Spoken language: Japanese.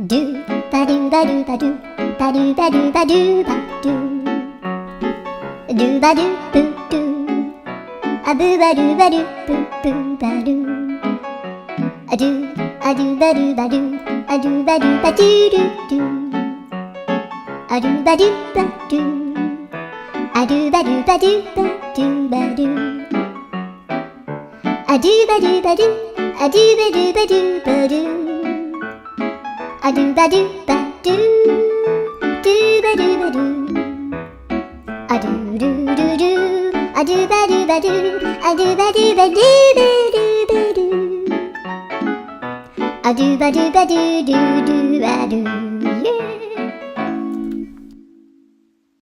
ドゥバドゥバドゥバドゥバドゥバドゥバドゥバドゥドゥバドゥブドゥアブバドゥバドゥブブバドゥアドゥアドゥバドゥバドゥアドゥバドゥバドゥドゥドゥアドゥバドゥバドゥアドゥバドゥバドゥバドゥバドゥアドゥバドゥバドゥアドゥバドゥバドゥバドゥアドゥバドゥバドゥドゥバドゥバドゥアドゥルルルアドゥバドゥバドゥアドゥバドゥバドゥバドゥバドゥアドゥバドゥバドゥドゥドゥバドゥ